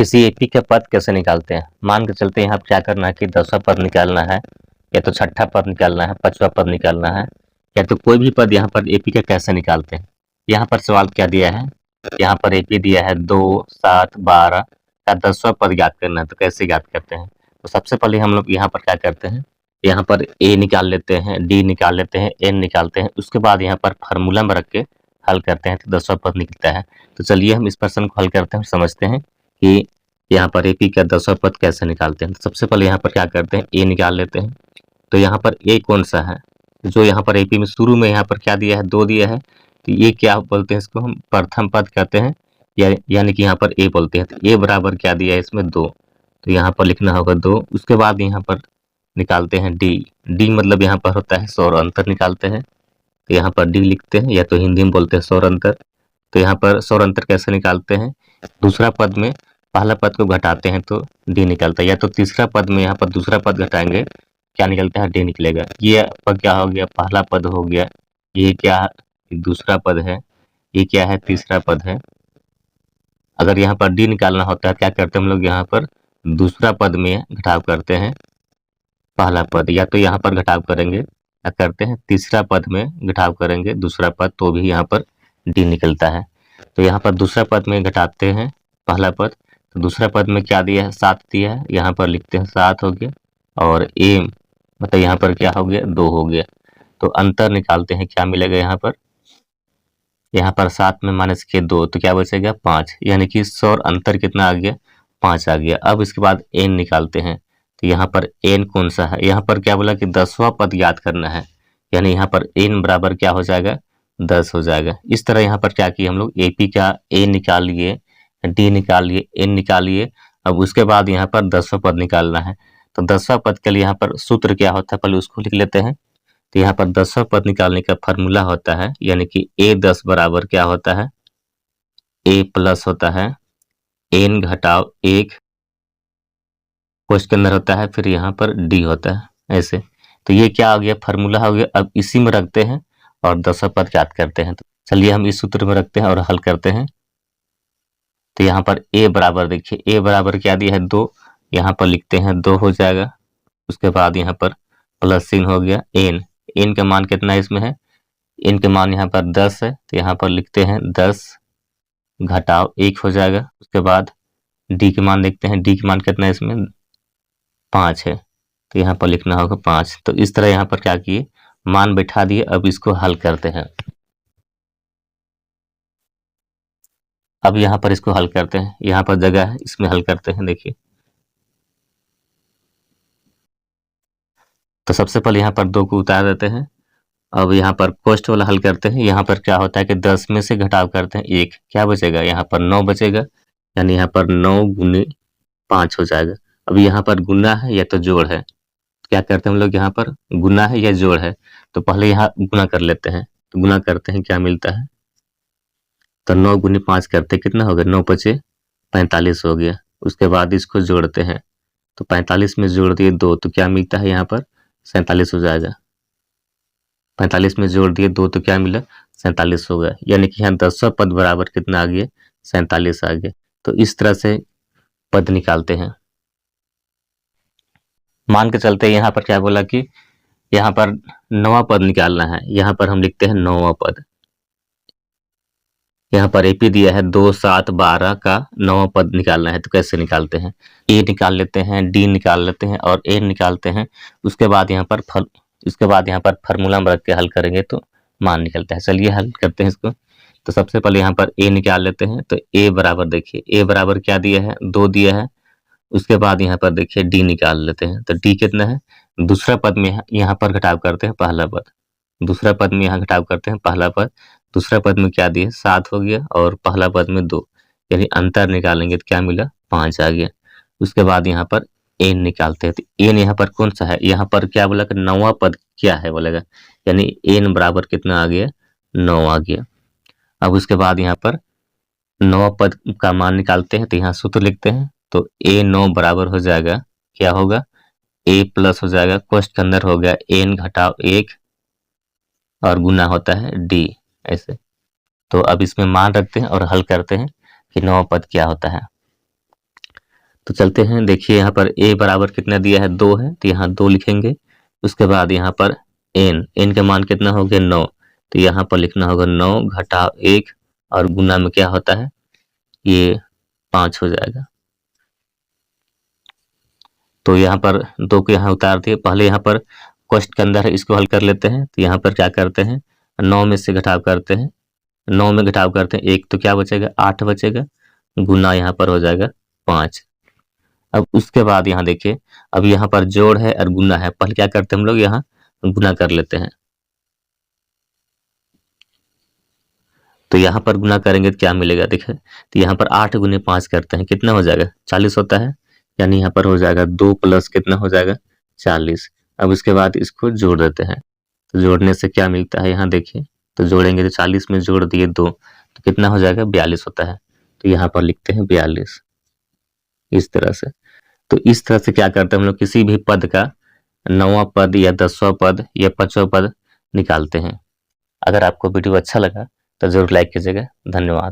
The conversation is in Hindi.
किसी एपी का पद कैसे निकालते हैं। मान के चलते हैं यहाँ क्या करना है कि 10वां पद निकालना है, या तो 6ठा पद निकालना है, 5वां पद निकालना है, या तो कोई भी पद यहाँ पर एपी का कैसे निकालते हैं। यहाँ पर सवाल क्या दिया है, यहाँ पर एपी दिया है 2, 7, 12 का 10वां पद ज्ञात करना है। तो कैसे ज्ञात करते हैं, तो सबसे पहले हम लोग यहाँ पर क्या करते हैं, यहाँ पर ए निकाल लेते हैं, डी निकाल लेते हैं, एन निकालते हैं, उसके बाद यहाँ पर फार्मूला में रख के हल करते हैं तो 10वां पद निकलता है। तो चलिए हम इस प्रश्न को हल करते हैं और समझते हैं कि यहाँ पर एपी का 10वां पद कैसे निकालते हैं। तो सबसे पहले यहाँ पर क्या करते हैं, ए निकाल लेते हैं। तो यहाँ पर ए कौन सा है, जो यहाँ पर एपी में शुरू में यहाँ पर क्या दिया है, 2 दिया है, तो ये क्या बोलते हैं, इसको हम प्रथम पद कहते हैं, यानी कि यहाँ पर ए बोलते हैं। तो ए बराबर क्या दिया है इसमें 2, तो यहाँ पर लिखना होगा 2। उसके बाद यहाँ पर निकालते हैं डी, डी मतलब यहाँ पर होता है सौर अंतर निकालते हैं। तो यहाँ पर डी लिखते हैं, या तो हिंदी में बोलते हैं सौर अंतर। तो यहाँ पर सौर अंतर कैसे निकालते हैं, दूसरा पद में पहला पद को घटाते हैं तो डी निकलता है, या तो तीसरा पद में यहाँ पर दूसरा पद घटाएंगे क्या निकलता है, डी निकलेगा। ये आपका क्या हो गया, पहला पद हो गया, ये क्या दूसरा पद है, ये क्या है तीसरा पद है। अगर यहाँ पर डी निकालना होता है क्या करते हैं हम लोग, यहाँ पर दूसरा पद में घटाव करते हैं पहला पद, या तो यहाँ पर घटाव करेंगे, क्या करते हैं तीसरा पद में घटाव करेंगे दूसरा पद, तो भी यहाँ पर डी निकलता है। तो यहाँ पर दूसरा पद में घटाते हैं पहला पद, तो दूसरा पद में क्या दिया है, 7 दिया है, यहाँ पर लिखते हैं 7 हो गया, और ए मतलब यहाँ पर क्या हो गया, 2 हो गया। तो अंतर निकालते हैं, क्या मिलेगा यहाँ पर 7 में माइनस के 2, तो क्या बचेगा 5, यानी कि सौर अंतर कितना आ गया, 5 आ गया। अब इसके बाद एन निकालते हैं, तो यहाँ पर एन कौन सा है, यहाँ पर क्या बोला कि 10वां पद याद करना है, यानी यहाँ पर एन बराबर क्या हो जाएगा, 10 हो जाएगा। इस तरह यहाँ पर क्या किए हम लोग, एपी का ए निकाल लिए, डी निकाल लिए, एन निकाल लिए। अब उसके बाद यहाँ पर 10वां पद निकालना है। तो 10वां पद के लिए यहाँ पर सूत्र क्या होता है, पहले उसको लिख लेते हैं। तो यहाँ पर 10वां पद निकालने का फार्मूला होता है, यानी कि A10 बराबर क्या होता है, A प्लस होता है n घटाव 1 कोष्ठ के अंदर होता है, फिर यहाँ पर D होता है ऐसे। तो ये क्या हो गया, फार्मूला हो गया। अब इसी में रखते हैं और 10वां पद ज्ञात करते हैं। तो चलिए हम इस सूत्र में रखते हैं और हल करते हैं। तो यहाँ पर A बराबर देखिए, A बराबर क्या दिया है 2, यहाँ पर लिखते हैं 2 हो जाएगा। उसके बाद यहाँ पर प्लस चिन्ह हो गया n का मान कितना इसमें है, n के मान यहाँ पर 10 है, तो यहाँ पर लिखते हैं 10 घटाव 1 हो जाएगा। उसके बाद d के मान देखते हैं, d के मान कितना है इसमें 5 है, तो यहाँ पर लिखना होगा 5। तो इस तरह यहाँ पर क्या किए, मान बैठा दिए। अब इसको हल करते हैं, अब यहाँ पर इसको हल करते हैं, यहाँ पर जगह है इसमें हल करते हैं। देखिए तो सबसे पहले यहाँ पर 2 को उतार देते हैं। अब यहाँ पर कोष्ठ वाला हल करते हैं। यहाँ पर क्या होता है कि 10 में से घटाव करते हैं 1, क्या बचेगा, यहाँ पर 9 बचेगा, यानी यहाँ पर 9 गुने 5 हो जाएगा। अब यहाँ पर गुना है या तो जोड़ है, क्या करते हैं हम लोग, यहाँ पर गुना है या जोड़ है, तो पहले यहाँ गुना कर लेते हैं। तो गुना करते हैं, क्या मिलता है, तो 9 गुने 5 करते कितना हो गया, 9 पचे 45 हो गया। उसके बाद इसको जोड़ते हैं, तो 45 में जोड़ दिए 2, तो क्या मिलता है यहाँ पर 47 हो जाएगा। 45 में जोड़ दिए 2, तो क्या मिला 47 हो गया, यानी कि यहाँ 10वां पद बराबर कितना आ गया, 47 आ गया। तो इस तरह से पद निकालते हैं। मान के चलते हैं यहाँ पर क्या बोला कि यहाँ पर 9वां पद निकालना है। यहाँ पर हम लिखते हैं 9वां पद, यहाँ पर एपी दिया है 2, 7, 12 का 9वां पद निकालना है। तो कैसे निकालते हैं, ए निकाल लेते हैं, डी निकाल लेते हैं और एन निकालते हैं। उसके बाद यहाँ पर फार्मूला में रख के हल करेंगे तो मान निकलता है। चलिए हल करते हैं इसको। तो सबसे पहले यहाँ पर ए निकाल लेते हैं। तो ए बराबर देखिए, ए बराबर क्या दिया है, 2 दिया है। उसके बाद यहाँ पर देखिए डी निकाल लेते हैं। तो डी कितना है, दूसरा पद में यहाँ पर घटाव करते हैं पहला पद, दूसरा पद में यहाँ घटाव करते हैं पहला पद। दूसरा पद में क्या दिया, 7 हो गया, और पहला पद में 2, यानी अंतर निकालेंगे तो क्या मिला, 5 आ गया। उसके बाद यहाँ पर एन निकालते हैं। तो एन यहाँ पर कौन सा है, यहाँ पर क्या बोला कि 9वां पद क्या है बोलेगा, यानी एन बराबर कितना आ गया, 9 आ गया। अब उसके बाद यहाँ पर 9वां पद का मान निकालते हैं। तो यहाँ सूत्र लिखते हैं। तो A9 बराबर हो जाएगा, क्या होगा, A प्लस हो जाएगा, कोष्ठ के अंदर हो गया n घटाव 1 और गुना होता है D ऐसे। तो अब इसमें मान रखते हैं और हल करते हैं कि 9वां पद क्या होता है। तो चलते हैं, देखिए यहाँ पर a बराबर कितना दिया है 2 है, तो यहाँ 2 लिखेंगे। उसके बाद यहाँ पर n का मान कितना हो गया 9, तो यहाँ पर लिखना होगा 9 घटाव 1 और गुना में क्या होता है ये 5 हो जाएगा। तो यहाँ पर 2 को यहाँ उतार दिए, पहले यहाँ पर क्वेश्चन के अंदर है इसको हल कर लेते हैं। तो यहाँ पर क्या करते हैं 9 में से घटाव करते हैं, 9 में घटाव करते हैं 1 तो क्या बचेगा 8 बचेगा, गुना यहाँ पर हो जाएगा 5। अब उसके बाद यहाँ देखिए, अब यहाँ पर जोड़ है और गुना है, पहले क्या करते हैं हम लोग यहाँ गुना कर लेते हैं। तो यहाँ पर गुना करेंगे तो क्या मिलेगा देखिए, तो यहाँ पर 8 गुने 5 करते हैं कितना हो जाएगा 40 होता है, यानी यहाँ पर हो जाएगा 2 प्लस कितना हो जाएगा 40। अब उसके बाद इसको जोड़ देते हैं, तो जोड़ने से क्या मिलता है यहाँ देखिए, तो जोड़ेंगे तो 40 में जोड़ दिए 2 तो कितना हो जाएगा 42 होता है। तो यहाँ पर लिखते हैं 42 इस तरह से। तो इस तरह से क्या करते हैं हम लोग किसी भी पद का 9वां पद या 10वां पद या 5वां पद निकालते हैं। अगर आपको वीडियो अच्छा लगा तो जरूर लाइक कीजिएगा। धन्यवाद।